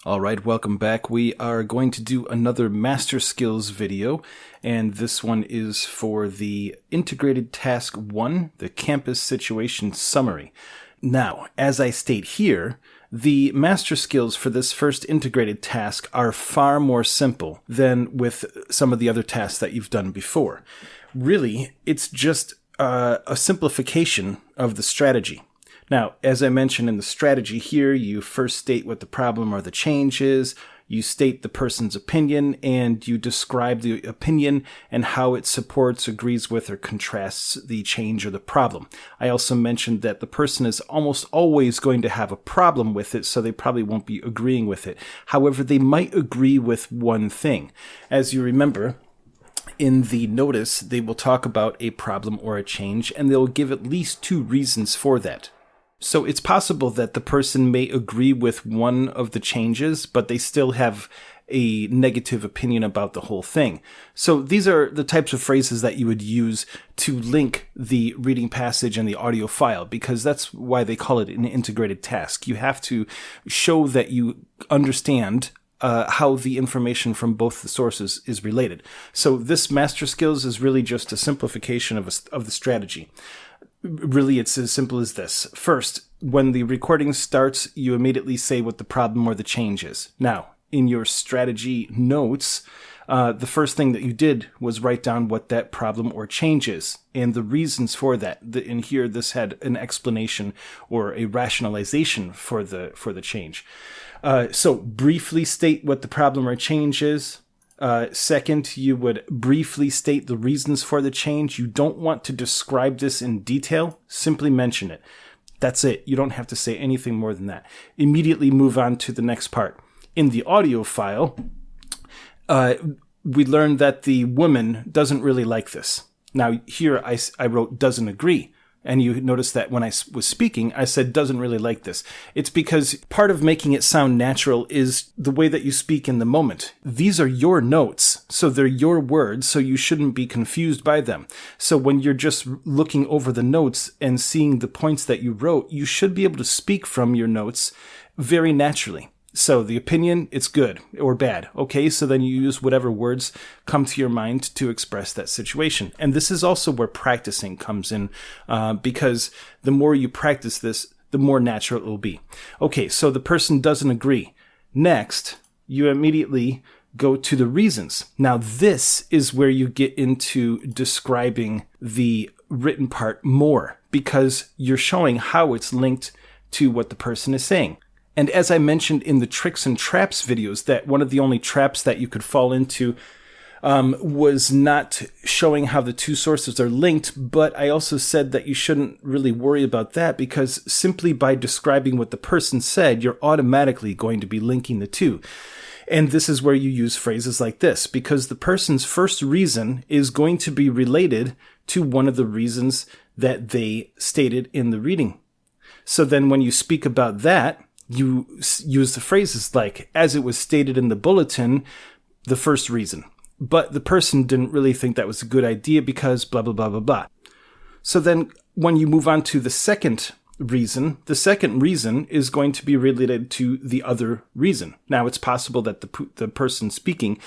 All right, welcome back. We are going to do another Master Skills video, and this one is for the Integrated Task 1, the Campus Situation Summary. Now, as I state here, the master skills for this first integrated task are far more simple than with some of the other tasks that you've done before. Really, it's just a simplification of the strategy. Now, as I mentioned in the strategy here, you first state what the problem or the change is, you state the person's opinion, and you describe the opinion and how it supports, agrees with, or contrasts the change or the problem. I also mentioned that the person is almost always going to have a problem with it, so they probably won't be agreeing with it. However, they might agree with one thing. As you remember, in the notice, they will talk about a problem or a change, and they'll give at least two reasons for that. So it's possible that the person may agree with one of the changes, but they still have a negative opinion about the whole thing. So these are the types of phrases that you would use to link the reading passage and the audio file, because that's why they call it an integrated task. You have to show that you understand how the information from both the sources is related. So this master skills is really just a simplification of the strategy. Really, it's as simple as this. First, when the recording starts, you immediately say what the problem or the change is. Now, in your strategy notes, the first thing that you did was write down what that problem or change is and the reasons for that. In here, this had an explanation or a rationalization for the change. So briefly state what the problem or change is. Second, you would briefly state the reasons for the change. You don't want to describe this in detail. Simply mention it. That's it. You don't have to say anything more than that. Immediately move on to the next part. In the audio file, we learned that the woman doesn't really like this. Now, here I wrote doesn't agree. And you notice that when I was speaking, I said doesn't really like this. It's because part of making it sound natural is the way that you speak in the moment. These are your notes, so they're your words, so you shouldn't be confused by them. So when you're just looking over the notes and seeing the points that you wrote, you should be able to speak from your notes very naturally. So the opinion, it's good or bad. Okay, so then you use whatever words come to your mind to express that situation. And this is also where practicing comes in, because the more you practice this, the more natural it will be. Okay, so the person doesn't agree. Next, you immediately go to the reasons. Now, this is where you get into describing the written part more, because you're showing how it's linked to what the person is saying. And as I mentioned in the tricks and traps videos, that one of the only traps that you could fall into was not showing how the two sources are linked, but I also said that you shouldn't really worry about that, because simply by describing what the person said, you're automatically going to be linking the two. And this is where you use phrases like this, because the person's first reason is going to be related to one of the reasons that they stated in the reading. So then when you speak about that, you use the phrases like, as it was stated in the bulletin, the first reason. But the person didn't really think that was a good idea because blah, blah, blah, blah, blah. So then when you move on to the second reason is going to be related to the other reason. Now, it's possible that the person speaking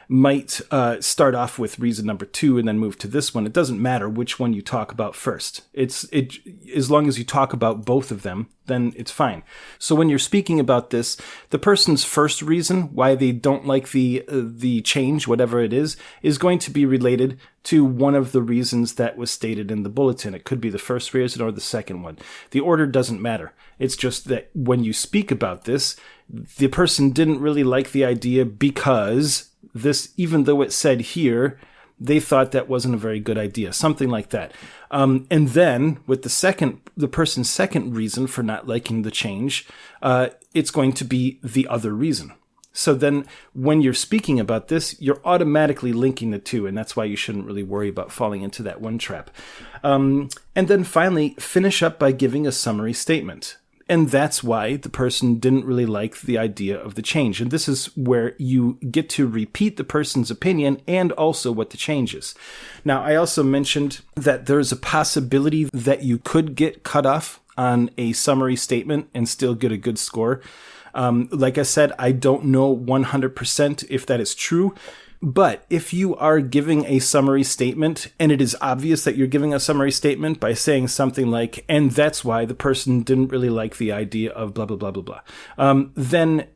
might start off with reason number 2 and then move to this one. It doesn't matter which one you talk about first. As long as you talk about both of them, then it's fine. So when you're speaking about this, the person's first reason why they don't like the change, whatever it is going to be related to one of the reasons that was stated in the bulletin. It could be the first reason or the second one. The order doesn't matter. It's just that when you speak about this, the person didn't really like the idea because this, even though it said here, they thought that wasn't a very good idea, something like that. And then with the person's second reason for not liking the change, it's going to be the other reason. So then when you're speaking about this, you're automatically linking the two, and that's why you shouldn't really worry about falling into that one trap. And then finally, finish up by giving a summary statement. And that's why the person didn't really like the idea of the change. And this is where you get to repeat the person's opinion and also what the change is. Now, I also mentioned that there's a possibility that you could get cut off on a summary statement and still get a good score. Like I said, I don't know 100% if that is true. But if you are giving a summary statement, and it is obvious that you're giving a summary statement by saying something like, and that's why the person didn't really like the idea of blah, blah, blah, blah, blah, then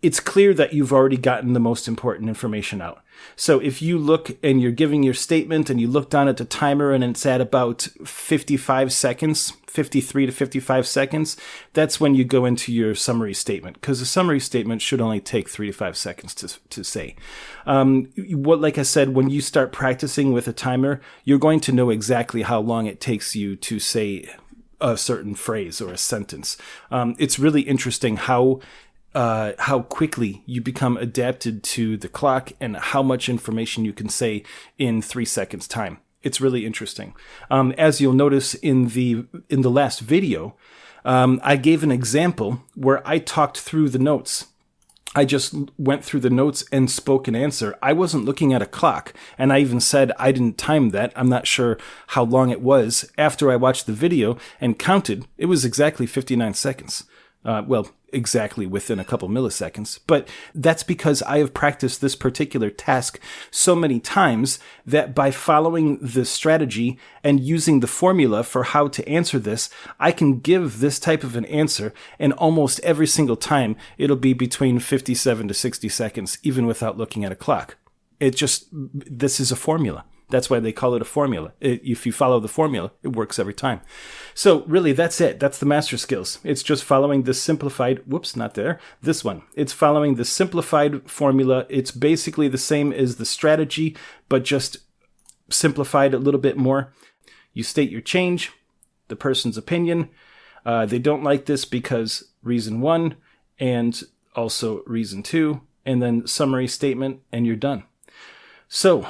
it's clear that you've already gotten the most important information out. So if you look and you're giving your statement and you look down at the timer and it's at about 55 seconds, 53 to 55 seconds, that's when you go into your summary statement, because a summary statement should only take 3 to 5 seconds to say. Like I said, when you start practicing with a timer, you're going to know exactly how long it takes you to say a certain phrase or a sentence. It's really interesting how quickly you become adapted to the clock and how much information you can say in 3 seconds time. It's really interesting. As you'll notice in the last video, I gave an example where I talked through the notes. I just went through the notes and spoke an answer. I wasn't looking at a clock, and I even said I didn't time that. I'm not sure how long it was. After I watched the video and counted, it was exactly 59 seconds. Exactly within a couple milliseconds. But that's because I have practiced this particular task so many times that by following the strategy and using the formula for how to answer this, I can give this type of an answer, and almost every single time it'll be between 57 to 60 seconds, even without looking at a clock. This is a formula. That's why they call it a formula. If you follow the formula, it works every time. So really, that's it. That's the master skills. It's just following the simplified, this one. It's following the simplified formula. It's basically the same as the strategy, but just simplified a little bit more. You state your change, the person's opinion. They don't like this because reason 1 and also reason 2, and then summary statement, and you're done. So,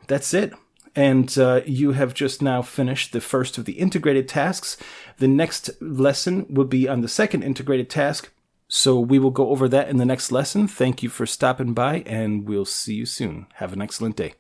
that's it. And you have just now finished the first of the integrated tasks. The next lesson will be on the second integrated task. So we will go over that in the next lesson. Thank you for stopping by, and we'll see you soon. Have an excellent day.